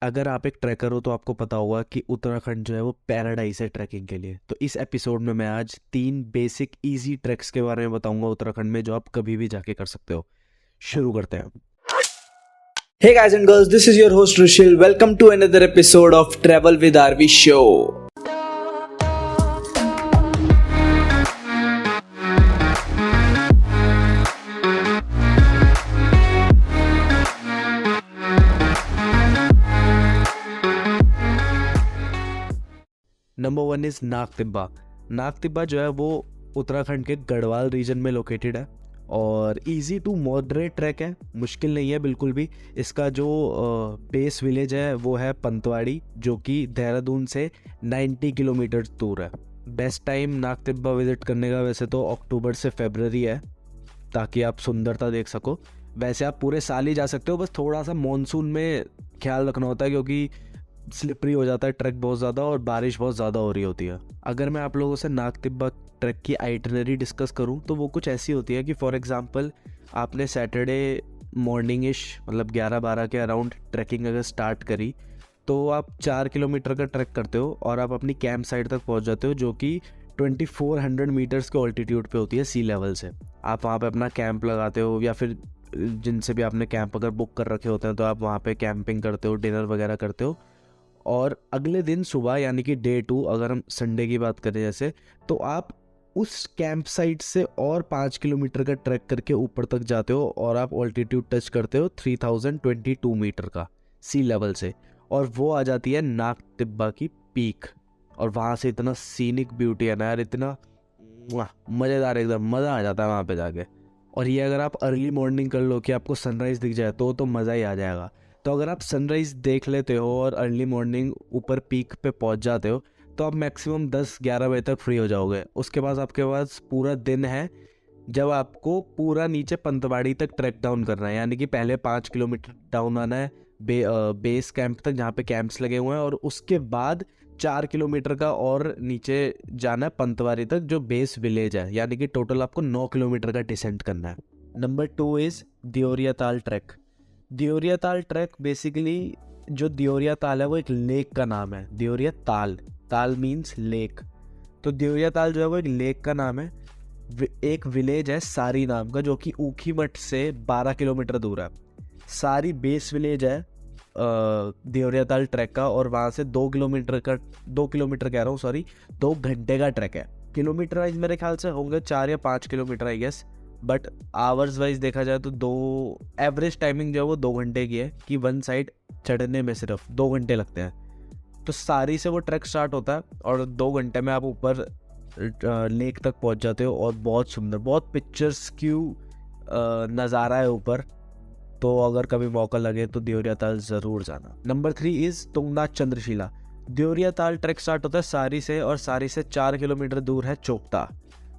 अगर आप एक ट्रैकर हो तो आपको पता होगा कि उत्तराखंड जो है वो पैराडाइस है ट्रैकिंग के लिए। तो इस एपिसोड में मैं आज 3 बेसिक इजी ट्रैक्स के बारे में बताऊंगा उत्तराखंड में, जो आप कभी भी जाके कर सकते हो। शुरू करते हैं। Hey guys and girls, this is your host Rushil. Welcome to another episode of Travel with RV Show. Number 1 is Nag Tibba. Nag Tibba जो है वो उत्तराखंड के गढ़वाल रीजन में लोकेटेड है और इजी टू मॉडरेट ट्रैक है, मुश्किल नहीं है बिल्कुल भी। इसका जो बेस विलेज है वो है पंतवाड़ी, जो कि देहरादून से 90 किलोमीटर दूर है। बेस्ट टाइम नाग तिब्बा विजिट करने का वैसे तो अक्टूबर से फरवरी है, ताकि आप सुंदरता देख सको। वैसे आप पूरे साल ही जा सकते हो, बस थोड़ा सा मॉनसून में ख्याल रखना होता है क्योंकि स्लिपरी हो जाता है ट्रैक बहुत ज़्यादा और बारिश बहुत ज़्यादा हो रही होती है। अगर मैं आप लोगों से नाग तिब्बा ट्रैक की आइटनरी डिस्कस करूं तो वो कुछ ऐसी होती है कि फॉर एग्जांपल आपने सैटरडे मॉर्निंग-इश मतलब 11-12 के अराउंड ट्रैकिंग अगर स्टार्ट करी तो आप 4 किलोमीटर का ट्रैक करते हो और आप अपनी कैंप साइट तक पहुंच जाते हो, जो कि 2400 मीटर्स के ऑल्टीट्यूड पे होती है सी लेवल से। आप वहाँ पे अपना कैंप लगाते हो या फिर जिनसे भी आपने कैंप अगर बुक कर रखे होते हैं तो आप वहाँ पे कैंपिंग करते हो, डिनर वगैरह करते हो। और अगले दिन सुबह यानी कि डे 2, अगर हम संडे की बात करें जैसे, तो आप उस कैंप साइट से और 5 किलोमीटर का ट्रैक करके ऊपर तक जाते हो और आप ऑल्टीट्यूड टच करते हो 3022 मीटर का सी लेवल से, और वो आ जाती है नाग तिब्बा की पीक। और वहाँ से इतना सीनिक ब्यूटी है ना यार, इतना मज़ेदार, एकदम मज़ा आ जाता है वहाँ पे जाके। और ये अगर आप अर्ली मॉर्निंग कर लो कि आपको सनराइज़ दिख जाए तो मज़ा ही आ जाएगा। तो अगर आप सनराइज़ देख लेते हो और अर्ली मॉर्निंग ऊपर पीक पे पहुंच जाते हो तो आप मैक्सिमम 10-11 बजे तक फ्री हो जाओगे। उसके बाद आपके पास पूरा दिन है जब आपको पूरा नीचे पंतवाड़ी तक ट्रैक डाउन करना है, यानी कि पहले 5 किलोमीटर डाउन आना है बेस कैंप तक जहाँ पे कैंप्स लगे हुए हैं, और उसके बाद 4 किलोमीटर का और नीचे जाना है पंतवाड़ी तक जो बेस विलेज है, यानी कि टोटल आपको 9 किलोमीटर का डिसेंट करना है। Number 2 is Deoria Tal track. Deoria Tal track basically, जो दियोरिया ताल है वो एक लेक का नाम है। दियोरिया ताल, ताल मीन्स लेक, तो दियोरिया ताल जो है वो एक लेक का नाम है। एक विलेज है सारी नाम का, जो कि ऊखीमठ से 12 किलोमीटर दूर है। सारी बेस विलेज है दियोरिया ताल ट्रैक का, और वहाँ से 2 किलोमीटर कह रहा हूँ, सॉरी, 2 घंटे का ट्रैक है। किलोमीटर वाइज मेरे ख्याल से होंगे 4 या 5 kilometre I guess, but hours wise देखा जाए तो एवरेज टाइमिंग जो है वो 2 घंटे की है, कि वन साइड चढ़ने में सिर्फ 2 घंटे लगते हैं। तो सारी से वो ट्रैक स्टार्ट होता है और 2 घंटे में आप ऊपर लेक तक पहुंच जाते हो, और बहुत सुंदर, बहुत पिक्चर्स क्यू नज़ारा है ऊपर। तो अगर कभी मौका लगे तो दियोरिया ताल ज़रूर जाना। Number 3 is Tungnath Chandrashila. Deoria Tal trek start होता है सारी से, और सारी से 4 किलोमीटर दूर है चोपता।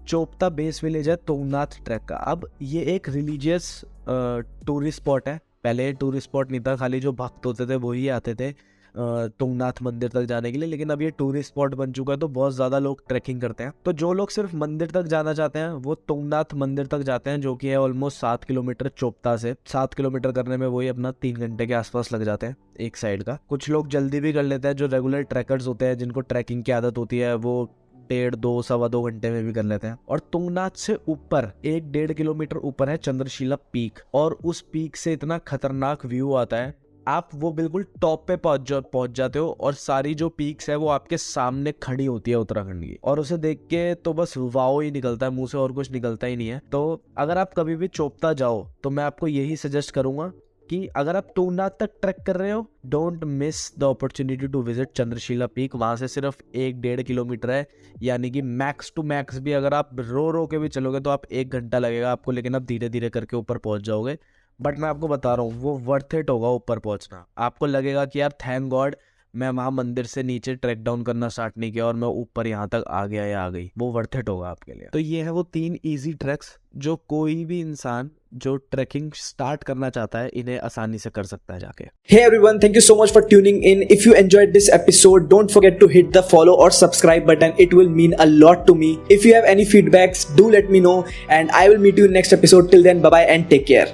चोपता बेस विलेज है तुंगनाथ ट्रैक का। अब ये एक रिलीजियस टूरिस्ट स्पॉट है। पहले टूरिस्ट स्पॉट नहीं था, खाली जो भक्त होते थे वही आते थे तुंगनाथ मंदिर तक जाने के लिए, लेकिन अब ये टूरिस्ट स्पॉट बन चुका है तो बहुत ज़्यादा लोग ट्रैकिंग करते हैं। तो जो लोग सिर्फ मंदिर तक जाना चाहते हैं वो तुंगनाथ मंदिर तक जाते हैं, जो कि है ऑलमोस्ट 7 किलोमीटर चोपता से। 7 किलोमीटर करने में वही अपना 3 घंटे के आसपास लग जाते हैं एक साइड का। कुछ लोग जल्दी भी कर लेते हैं, जो रेगुलर ट्रैकर्स होते हैं जिनको ट्रैकिंग की आदत होती है, वो 1.5, 2, 2.25 घंटे में भी कर लेते हैं। और तुंगनाथ से ऊपर 1-1.5 किलोमीटर ऊपर है चंद्रशिला पीक, और उस पीक से इतना खतरनाक व्यू आता है, आप वो बिल्कुल टॉप पे पहुंच जाते हो, और सारी जो पीक्स है वो आपके सामने खड़ी होती है उत्तराखंड की, और उसे देख के तो बस वाओ ही निकलता है मुंह से, और कुछ निकलता ही नहीं है। तो अगर आप कभी भी चोपता जाओ तो मैं आपको यही सजेस्ट करूंगा कि अगर आप तुंगनाथ तक ट्रैक कर रहे हो, don't miss the opportunity to visit Chandrashila peak. वहाँ से सिर्फ 1-1.5 किलोमीटर है, यानी कि मैक्स टू मैक्स भी अगर आप रो के भी चलोगे तो आप 1 घंटा लगेगा आपको, लेकिन आप धीरे धीरे करके ऊपर पहुँच जाओगे। बट मैं आपको बता रहा हूँ वो वर्थ इट होगा ऊपर पहुँचना। आपको लगेगा कि यार थैंक गॉड मैं वहाँ मंदिर से नीचे ट्रैक डाउन करना स्टार्ट नहीं किया और मैं ऊपर यहाँ तक आ गया या आ गई, वो वर्थ इट होगा आपके लिए। तो ये है वो 3 इजी ट्रैक्स जो कोई भी इंसान जो ट्रैकिंग स्टार्ट करना चाहता है इन्हें आसानी से कर सकता है जाके। Hey everyone, thank you so much for tuning in. If you enjoyed this episode, don't forget to hit the follow or subscribe button. It will mean a lot to me. If you have any feedbacks, do let me know, and I will meet you in next episode. Till then, bye bye and take care.